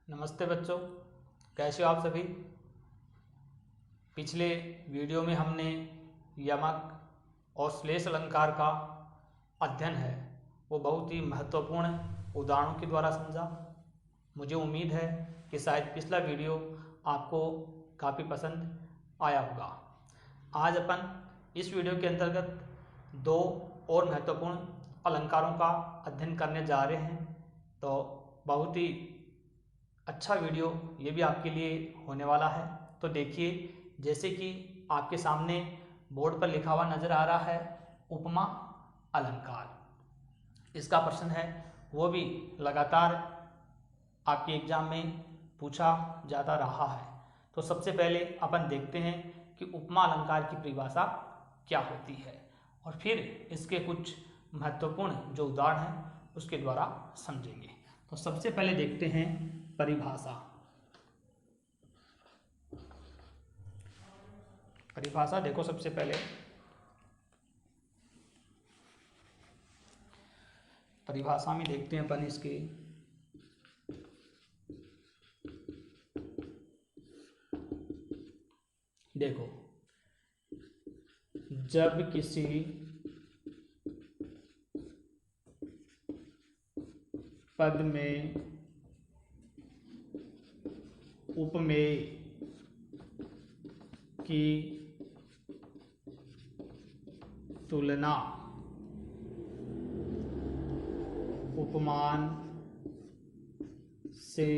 नमस्ते बच्चों, कैसे हो आप सभी। पिछले वीडियो में हमने यमक और श्लेष अलंकार का अध्ययन है वो बहुत ही महत्वपूर्ण उदाहरणों के द्वारा समझा। मुझे उम्मीद है कि शायद पिछला वीडियो आपको काफ़ी पसंद आया होगा। आज अपन इस वीडियो के अंतर्गत दो और महत्वपूर्ण अलंकारों का अध्ययन करने जा रहे हैं। तो बहुत ही अच्छा वीडियो ये भी आपके लिए होने वाला है। तो देखिए, जैसे कि आपके सामने बोर्ड पर लिखा हुआ नज़र आ रहा है उपमा अलंकार। इसका प्रश्न है वो भी लगातार आपके एग्जाम में पूछा जाता रहा है। तो सबसे पहले अपन देखते हैं कि उपमा अलंकार की परिभाषा क्या होती है और फिर इसके कुछ महत्वपूर्ण जो उदाहरण हैं उसके द्वारा समझेंगे। तो सबसे पहले देखते हैं परिभाषा। परिभाषा देखो, सबसे पहले परिभाषा में देखते हैं अपन इसके देखो, जब किसी पद में उपमेय की तुलना उपमान से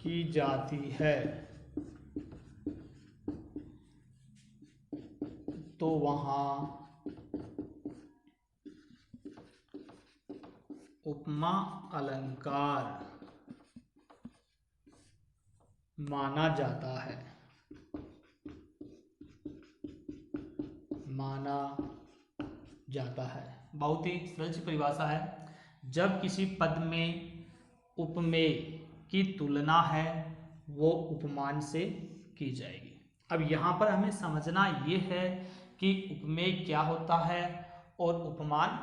की जाती है तो वहाँ उपमा अलंकार माना जाता है। बहुत ही सरल सी परिभाषा है। जब किसी पद में उपमेय की तुलना है वो उपमान से की जाएगी। अब यहाँ पर हमें समझना ये है कि उपमेय क्या होता है और उपमान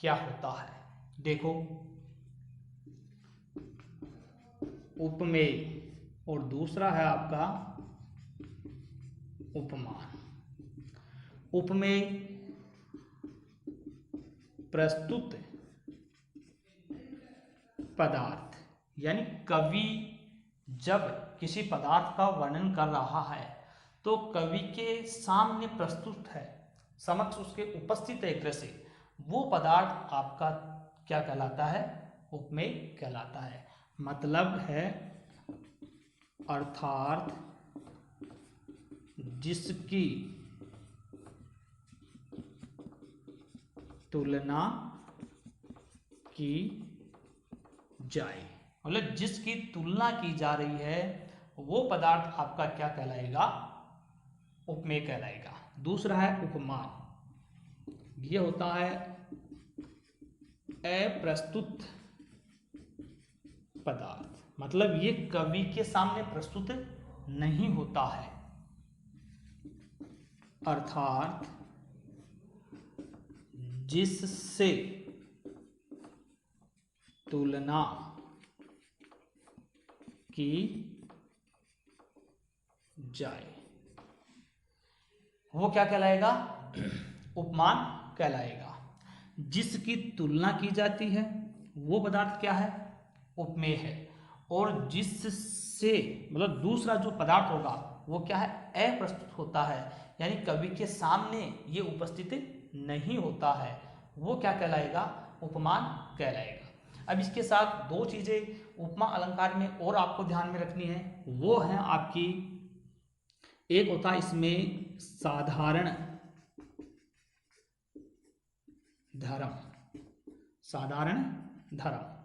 क्या होता है। देखो, उपमेय और दूसरा है आपका उपमान। उपमेय प्रस्तुत पदार्थ, यानी कवि जब किसी पदार्थ का वर्णन कर रहा है तो कवि के सामने प्रस्तुत है, समक्ष उसके उपस्थित है एक तरह से, वो पदार्थ आपका क्या कहलाता है? उपमेय कहलाता है। मतलब है अर्थात जिसकी तुलना की जाए, मतलब जिसकी तुलना की जा रही है वो पदार्थ आपका क्या कहलाएगा? उपमेय कहलाएगा। दूसरा है उपमान। ये होता है अप्रस्तुत पदार्थ, मतलब ये कवि के सामने प्रस्तुत नहीं होता है, अर्थात जिससे तुलना की जाए वो क्या कहलाएगा? उपमान कहलाएगा। जिसकी तुलना की जाती है वो पदार्थ क्या है? उपमेय है। और जिससे मतलब दूसरा जो पदार्थ होगा वो क्या है? अप्रस्तुत होता है, यानी कवि के सामने ये उपस्थित नहीं होता है, वो क्या कहलाएगा? उपमान कहलाएगा। अब इसके साथ दो चीजें उपमा अलंकार में और आपको ध्यान में रखनी है, वो है आपकी, एक होता है इसमें साधारण धर्म। साधारण धर्म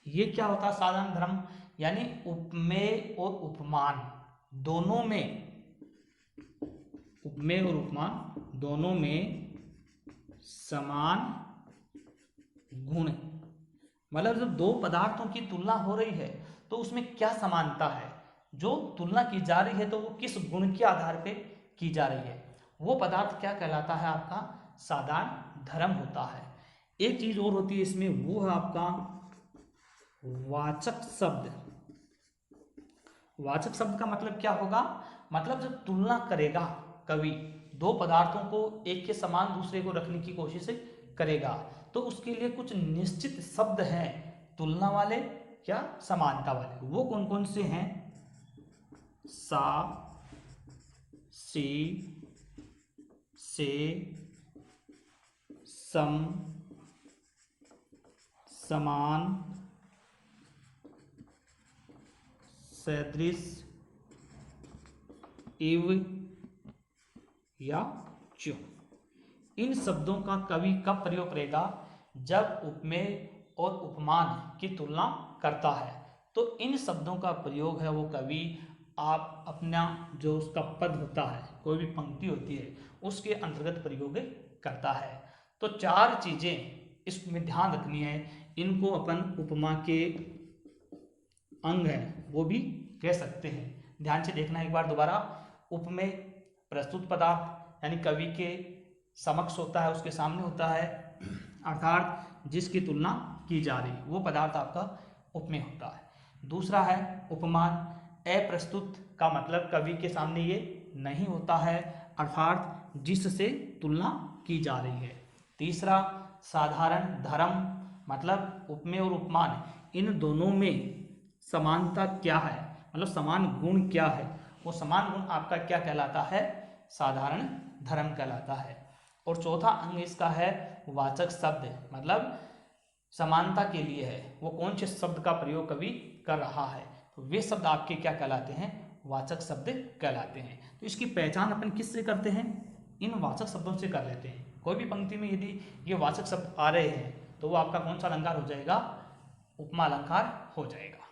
ये क्या होता है? साधारण धर्म यानी उपमेय और उपमान दोनों में, उपमेय और उपमान दोनों में समान गुण, मतलब जब दो पदार्थों की तुलना हो रही है तो उसमें क्या समानता है? जो तुलना की जा रही है तो वो किस गुण के आधार पे की जा रही है, वो पदार्थ क्या कहलाता है? आपका साधारण धर्म होता है। एक चीज और होती है इसमें, वो है आपका वाचक शब्द। वाचक शब्द का मतलब क्या होगा? मतलब जब तुलना करेगा कवि दो पदार्थों को एक के समान दूसरे को रखने की कोशिश करेगा, तो उसके लिए कुछ निश्चित शब्द हैं तुलना वाले या समानता वाले। वो कौन कौन से हैं? सा, सी, से, सम, समान, सदृश, इव या ज्यों। इन शब्दों का कवि कब प्रयोग करेगा? जब उपमेय और उपमान की तुलना करता है, तो इन शब्दों का प्रयोग है वो कवि आप अपना जो उसका पद होता है, कोई भी पंक्ति होती है, उसके अंतर्गत प्रयोग करता है। तो चार चीजें इसमें ध्यान रखनी है, इनको अपन उपमा के अंग है वो भी कह सकते हैं। ध्यान से देखना एक बार दोबारा। उपमेय प्रस्तुत पदार्थ यानी कवि के समक्ष होता है, उसके सामने होता है, अर्थात जिसकी तुलना की जा रही, वो पदार्थ आपका उपमेय होता है। दूसरा है उपमान, अप्रस्तुत का मतलब कवि के सामने ये नहीं होता है, अर्थात जिससे तुलना की जा रही है। तीसरा साधारण धर्म, मतलब उपमेय और उपमान इन दोनों में समानता क्या है, मतलब समान गुण क्या है, वो समान गुण आपका क्या कहलाता है? साधारण धर्म कहलाता है। और चौथा अंग इसका है वाचक शब्द, मतलब समानता के लिए है वो कौन से शब्द का प्रयोग कवि कर रहा है, तो वे शब्द आपके क्या कहलाते हैं? वाचक शब्द कहलाते हैं। तो इसकी पहचान अपन किससे करते हैं? इन वाचक शब्दों से कर लेते हैं। कोई भी पंक्ति में यदि ये वाचक शब्द आ रहे हैं तो वो आपका कौन सा अलंकार हो जाएगा? उपमा अलंकार हो जाएगा।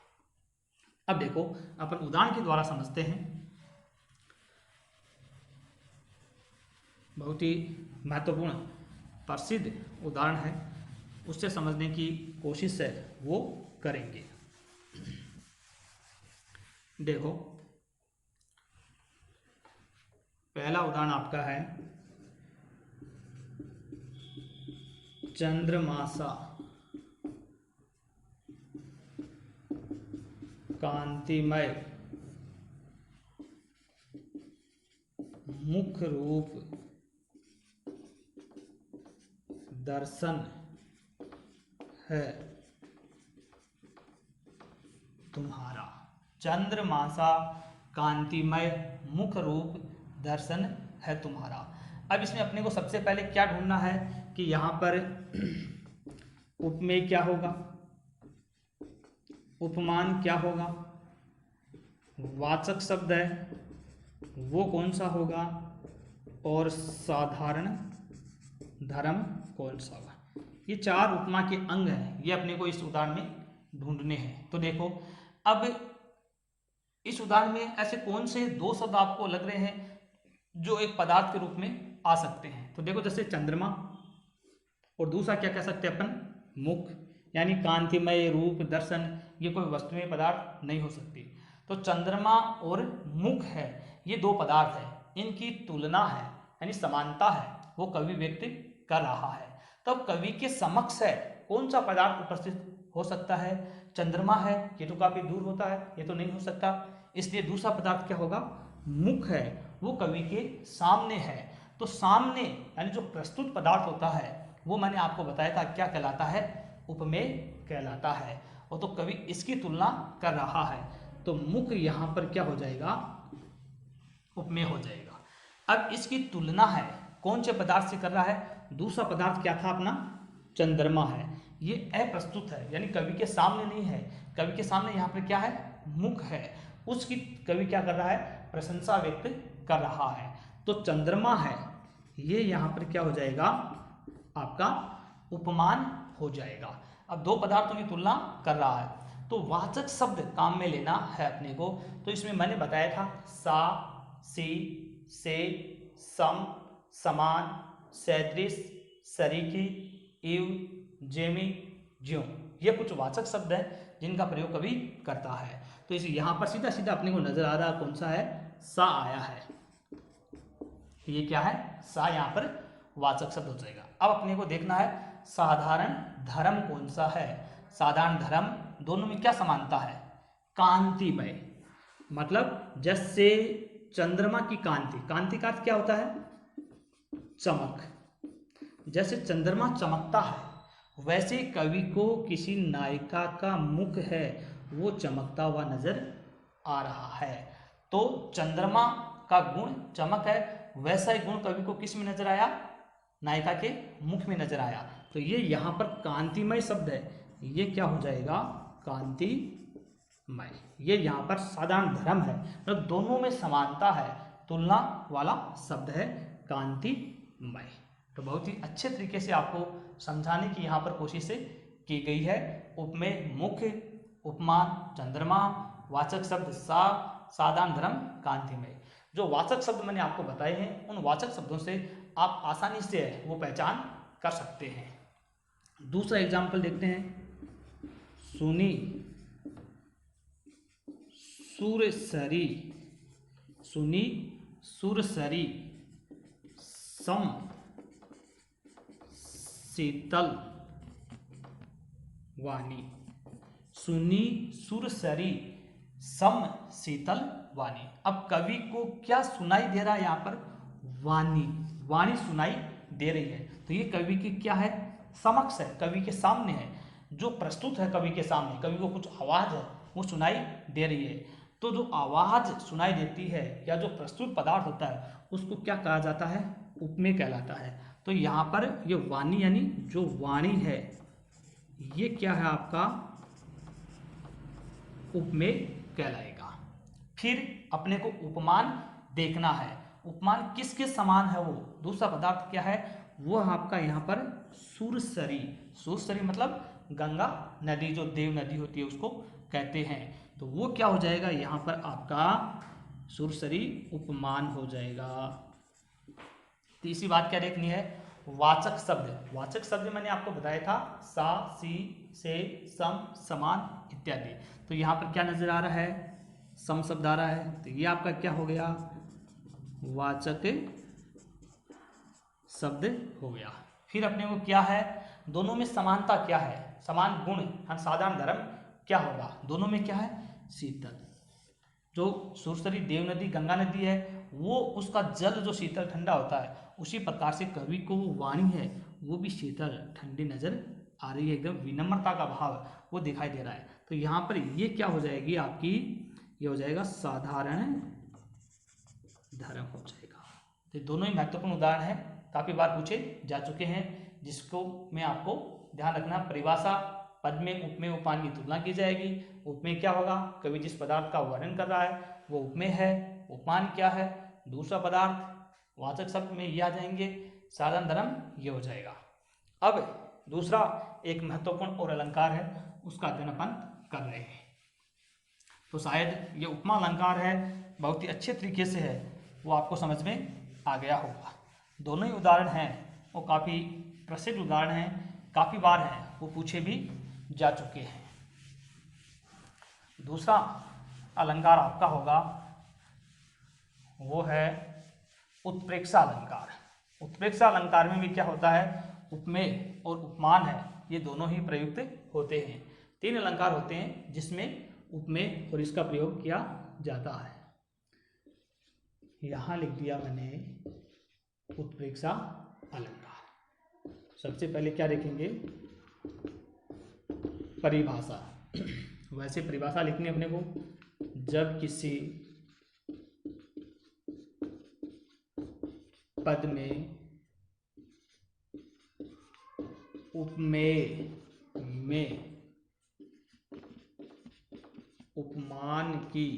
अब देखो अपन उदाहरण के द्वारा समझते हैं। बहुत ही महत्वपूर्ण प्रसिद्ध उदाहरण है, उससे समझने की कोशिश है वो करेंगे। देखो पहला उदाहरण आपका है चंद्रमासा कांतिमय मुख रूप दर्शन है तुम्हारा। चंद्रमासा कांतिमय मुख रूप दर्शन है तुम्हारा। अब इसमें अपने को सबसे पहले क्या ढूंढना है कि यहाँ पर उपमेय क्या होगा, उपमान क्या होगा, वाचक शब्द है वो कौन सा होगा, और साधारण धर्म कौन सा होगा। ये चार उपमा के अंग हैं, ये अपने को इस उदाहरण में ढूंढने हैं। तो देखो अब इस उदाहरण में ऐसे कौन से दो शब्द आपको लग रहे हैं जो एक पदार्थ के रूप में आ सकते हैं? तो देखो जैसे चंद्रमा, और दूसरा क्या कह सकते हैं अपन? मुख, यानी कांतिमय रूप दर्शन, ये कोई वस्तुएं पदार्थ नहीं हो सकती। तो चंद्रमा और मुख है, ये दो पदार्थ है, इनकी तुलना है यानी समानता है वो कवि व्यक्त कर रहा है। तब कवि के समक्ष है कौन सा पदार्थ उपस्थित हो सकता है? चंद्रमा है, ये तो काफी दूर होता है, ये तो नहीं हो सकता, इसलिए दूसरा पदार्थ क्या होगा? मुख है, वो कवि के सामने है। तो सामने यानी जो प्रस्तुत पदार्थ होता है वो मैंने आपको बताया था क्या कहलाता है? उपमेय कहलाता है। और तो कवि इसकी तुलना कर रहा है, तो मुख यहां पर क्या हो जाएगा? उपमेय हो जाएगा। अब इसकी तुलना है कौन से पदार्थ से कर रहा है? दूसरा पदार्थ क्या था अपना? चंद्रमा है, ये अप्रस्तुत है यानी कवि के सामने नहीं है। कवि के सामने यहाँ पर क्या है? मुख है, उसकी कवि क्या कर रहा है? प्रशंसा व्यक्त कर रहा है। तो चंद्रमा है, ये यहाँ पर क्या हो जाएगा? आपका उपमान हो जाएगा। अब दो पदार्थों की तुलना कर रहा है, तो वाचक शब्द काम में लेना है अपने को। तो इसमें मैंने बताया था सा, सी, से, सम, समान, सदृश, सरीखी, इव, जेमी, ज्यों, ये कुछ वाचक शब्द हैं जिनका प्रयोग कवि करता है। तो इस यहाँ पर सीधा सीधा अपने को नजर आ रहा कौन सा है? सा आया है, ये क्या है? सा यहाँ पर वाचक शब्द हो जाएगा। अब अपने को देखना है साधारण धर्म कौन सा है। साधारण धर्म दोनों में क्या समानता है? कांतिमय, मतलब जैसे चंद्रमा की कांति, कांति का अर्थ क्या होता है? चमक। जैसे चंद्रमा चमकता है वैसे कवि को किसी नायिका का मुख है वो चमकता हुआ नजर आ रहा है। तो चंद्रमा का गुण चमक है, वैसा ही गुण कवि को किस में नजर आया? नायिका के मुख में नजर आया। तो ये यहाँ पर कांतिमय शब्द है, ये क्या हो जाएगा? कांतिमय। ये यहाँ पर साधारण धर्म है, तो दोनों में समानता है, तुलना वाला शब्द है कांतिमय। तो बहुत ही अच्छे तरीके से आपको समझाने की यहाँ पर कोशिश की गई है। उपमेय मुख्य, उपमान चंद्रमा, वाचक शब्द सा, साधारण धर्म कांतिमय। जो वाचक शब्द मैंने आपको बताए हैं उन वाचक शब्दों से आप आसानी से वो पहचान कर सकते हैं। दूसरा एग्जाम्पल देखते हैं। सुनी सुरसरी, सुनी सुरसरी सम शीतल वाणी, सुनी सुरसरी सम शीतल वाणी। अब कवि को क्या सुनाई दे रहा है? यहाँ पर वाणी, वाणी सुनाई दे रही है। तो ये कवि की क्या है? समक्ष है, कवि के सामने है, जो प्रस्तुत है कवि के सामने। कवि को कुछ आवाज है वो सुनाई दे रही है। तो जो आवाज सुनाई देती है या जो प्रस्तुत पदार्थ होता है उसको क्या कहा जाता है? उपमेय कहलाता है। तो यहाँ पर ये वाणी यानी जो वाणी है ये क्या है? आपका उपमेय कहलाएगा। फिर अपने को उपमान देखना है। उपमान किसके समान है? वो दूसरा पदार्थ क्या है? वो आपका यहाँ पर सुरसरी, सुरसरी मतलब गंगा नदी, जो देव नदी होती है उसको कहते हैं। तो वो क्या हो जाएगा? यहाँ पर आपका सुरसरी उपमान हो जाएगा। तीसरी बात क्या देखनी है? वाचक शब्द। वाचक शब्द मैंने आपको बताया था सा, सी, से, सम, समान इत्यादि। तो यहाँ पर क्या नजर आ रहा है? सम शब्द आ रहा है, तो ये आपका क्या हो गया? वाचक शब्द हो गया। फिर अपने को क्या है? दोनों में समानता क्या है? समान गुण, साधारण धर्म क्या होगा? दोनों में क्या है? शीतल। जो सुरसरी देव नदी गंगा नदी है वो उसका जल जो शीतल ठंडा होता है, उसी प्रकार से कवि को वो वाणी है वो भी शीतल ठंडी नजर आ रही है, एकदम विनम्रता का भाव वो दिखाई दे रहा है। तो यहाँ पर ये क्या हो जाएगी आपकी? ये हो जाएगा साधारण धर्म हो जाएगा। तो दोनों ही महत्वपूर्ण उदाहरण है, काफी बार पूछे जा चुके हैं, जिसको मैं आपको ध्यान रखना। परिभाषा, पद में उपमेय उपमान की तुलना की जाएगी। उपमेय क्या होगा? कवि जिस पदार्थ का वर्णन कर रहा है वो उपमेय है। उपमान क्या है? दूसरा पदार्थ। वाचक शब्द में ये आ जाएंगे। साधारण धर्म ये हो जाएगा। अब दूसरा एक महत्वपूर्ण और अलंकार है, उसका अध्ययन अपन कर रहे हैं। तो शायद ये उपमा अलंकार है, बहुत ही अच्छे तरीके से है, वो आपको समझ में आ गया होगा। दोनों ही उदाहरण हैं वो काफ़ी प्रसिद्ध उदाहरण हैं, काफ़ी बार हैं, वो पूछे भी जा चुके हैं। दूसरा अलंकार आपका होगा वो है उत्प्रेक्षा अलंकार। उत्प्रेक्षा अलंकार में भी क्या होता है? उपमेय और उपमान है, ये दोनों ही प्रयुक्त होते हैं। 3 अलंकार होते हैं जिसमें उपमेय और इसका प्रयोग किया जाता है। यहाँ लिख दिया मैंने उत्प्रेक्षा अलंकार। सबसे पहले क्या देखेंगे? परिभाषा। वैसे परिभाषा लिखनी अपने को, जब किसी पद में उपमेय में उपमान की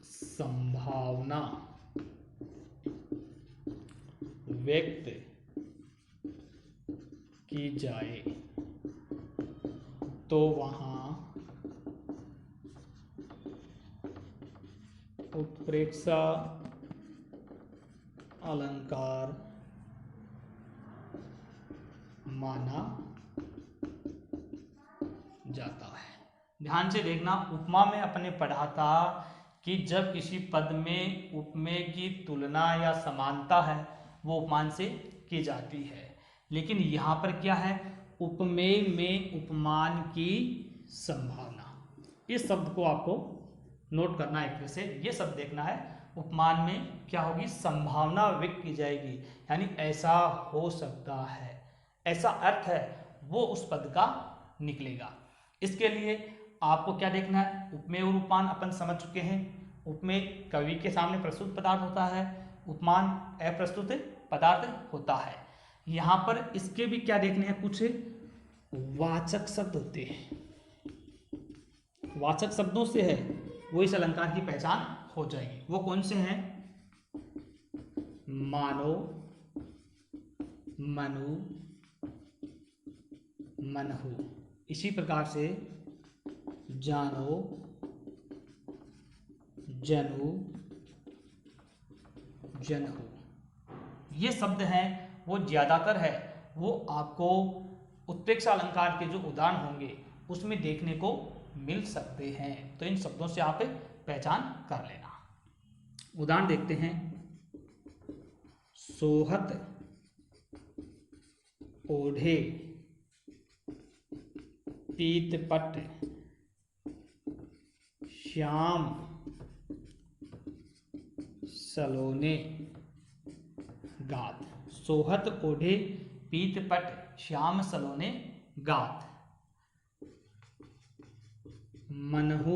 संभावना व्यक्त की जाए तो वहाँ उत्प्रेक्षा अलंकार माना जाता है। ध्यान से देखना, उपमा में अपने पढ़ा था कि जब किसी पद में उपमेय की तुलना या समानता है वो उपमान से की जाती है। लेकिन यहाँ पर क्या है? उपमेय में उपमान की संभावना। इस शब्द को आपको नोट करना है, एक तरह से ये शब्द देखना है। उपमान में क्या होगी, संभावना व्यक्त की जाएगी, यानी ऐसा हो सकता है, ऐसा अर्थ है वो उस पद का निकलेगा। इसके लिए आपको क्या देखना है, उपमेय और उपमान अपन समझ चुके हैं। उपमेय कवि के सामने प्रस्तुत पदार्थ होता है, उपमान अप्रस्तुत पदार्थ होता है। यहाँ पर इसके भी क्या देखने हैं, कुछ वाचक शब्द होते हैं। वाचक शब्दों से है वो इस अलंकार की पहचान हो जाएगी। वो कौन से हैं, मानो, मनु, मनहु। इसी प्रकार से जानो, जनु, जनहु। ये शब्द हैं वो ज्यादातर है वो आपको उत्प्रेक्षा अलंकार के जो उदाहरण होंगे उसमें देखने को मिल सकते हैं। तो इन शब्दों से आप पहचान कर लेना। उदाहरण देखते हैं, सोहत ओढ़े पीतपट श्याम सलोने गात। सोहत ओढ़े पीतपट श्याम सलोने गात। मनहु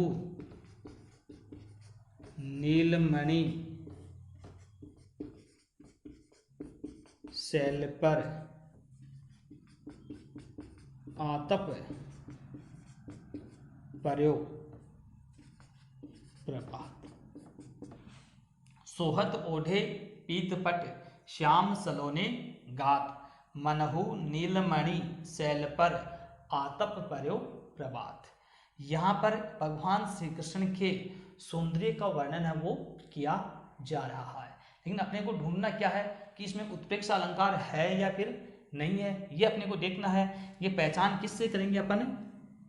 नीलमणि शैल पर आतप पर्यो प्रभात। सोहत ओढ़े पीतपट श्याम सलोने गात। मनहु नीलमणि शैल पर आतप पर्यो प्रभात। यहाँ पर भगवान श्री कृष्ण के सौंदर्य का वर्णन है वो किया जा रहा है, लेकिन अपने को ढूंढना क्या है कि इसमें उत्प्रेक्षा अलंकार है या फिर नहीं है, ये अपने को देखना है। ये पहचान किससे करेंगे अपन,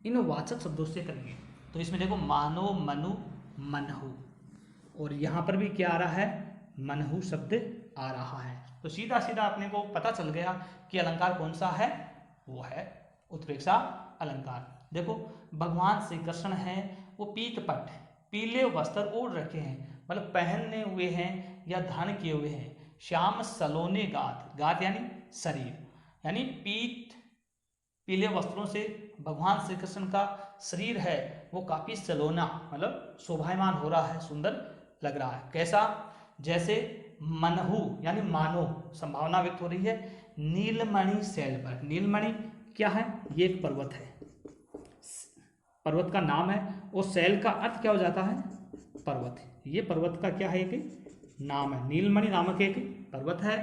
इन वाचक शब्दों से करेंगे। तो इसमें देखो मानो, मनु, मनहु, और यहाँ पर भी क्या आ रहा है, मनहु शब्द आ रहा है। तो सीधा सीधा अपने को पता चल गया कि अलंकार कौन सा है, वो है उत्प्रेक्षा अलंकार। देखो भगवान श्री कृष्ण हैं वो पीतपट पीले वस्त्र ओढ़ रखे हैं, मतलब पहने हुए हैं या धारण किए हुए हैं। श्याम सलोने गात, गात यानी शरीर, यानी पीले वस्त्रों से भगवान श्री कृष्ण का शरीर है वो काफी सलोना, मतलब शोभायमान हो रहा है, सुंदर लग रहा है। कैसा, जैसे मनहु यानी मानो, संभावना व्यक्त हो रही है। नीलमणि शैल पर, नीलमणि क्या है, ये एक पर्वत है, पर्वत का नाम है, और शैल का अर्थ क्या हो जाता है, पर्वत। ये पर्वत का क्या है, एक नाम है, नीलमणि नामक एक पर्वत है।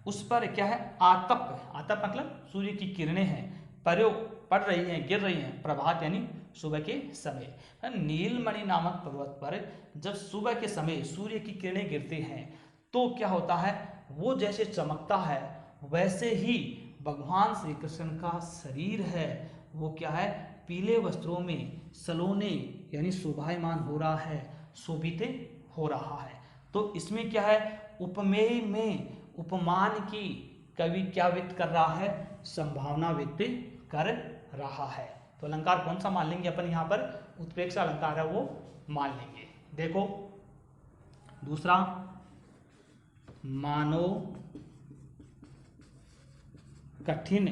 उस पर क्या है, आतप, आतप मतलब सूर्य की किरणें हैं, पर्यो पड़ रही हैं, गिर रही हैं, प्रभात यानी सुबह के समय। नीलमणि नामक पर्वत पर जब सुबह के समय सूर्य की किरणें गिरती हैं तो क्या होता है, वो जैसे चमकता है वैसे ही भगवान श्री कृष्ण का शरीर है वो क्या है, पीले वस्त्रों में सलोने यानी शोभायमान हो रहा है, शोभित हो रहा है। तो इसमें क्या है, उपमेय में उपमान की कवि क्या व्यक्त कर रहा है, संभावना व्यक्त कर रहा है। तो अलंकार कौन सा मान लेंगे अपन, यहाँ पर उत्प्रेक्षा अलंकार है वो मान लेंगे। देखो दूसरा, मानो कठिन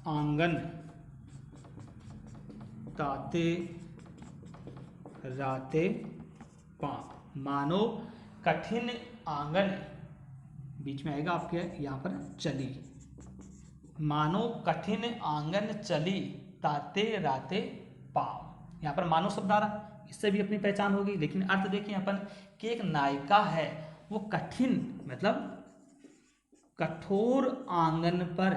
आंगन ताते राते पाँव। मानो कठिन आंगन, बीच में आएगा आपके यहाँ पर चली। मानो कठिन आंगन चली ताते राते पाँव। यहाँ पर मानो शब्द आ रहा, इससे भी अपनी पहचान होगी, लेकिन अर्थ देखिए अपन कि एक नायिका है वो कठिन मतलब कठोर आंगन पर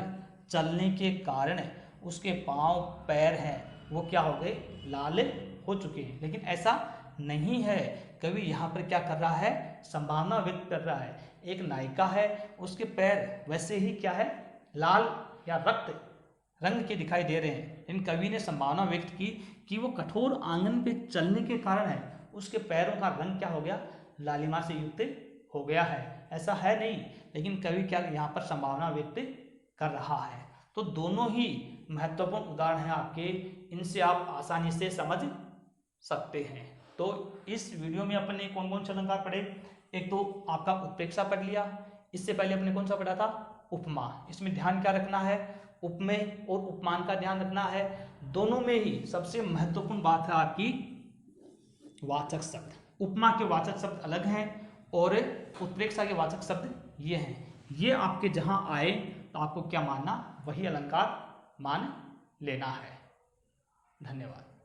चलने के कारण उसके पांव पैर हैं वो क्या हो गए, लाल हो चुके हैं। लेकिन ऐसा नहीं है, कवि यहाँ पर क्या कर रहा है, संभावना व्यक्त कर रहा है। एक नायिका है उसके पैर वैसे ही क्या है, लाल या रक्त रंग के दिखाई दे रहे हैं, इन कवि ने संभावना व्यक्त की कि वो कठोर आंगन पे चलने के कारण है उसके पैरों का रंग क्या हो गया, लालिमा से युक्त हो गया है। ऐसा है नहीं, लेकिन कवि क्या यहाँ पर संभावना व्यक्त कर रहा है। तो दोनों ही महत्वपूर्ण उदाहरण हैं आपके, इनसे आप आसानी से समझ सकते हैं। तो इस वीडियो में अपन ने कौन कौन से अलंकार पढ़े? एक तो आपका उत्प्रेक्षा पढ़ लिया, इससे पहले अपने कौन सा पढ़ा था? उपमा। इसमें ध्यान क्या रखना है? उपमेय और उपमान का ध्यान रखना है। दोनों में ही सबसे महत्वपूर्ण बात है आपकी वाचक शब्द। उपमा के वाचक शब्द अलग हैं और उत्प्रेक्षा के वाचक शब्द ये हैं। ये आपके जहां आए तो आपको क्या मानना? वही अलंकार मान लेना है। धन्यवाद।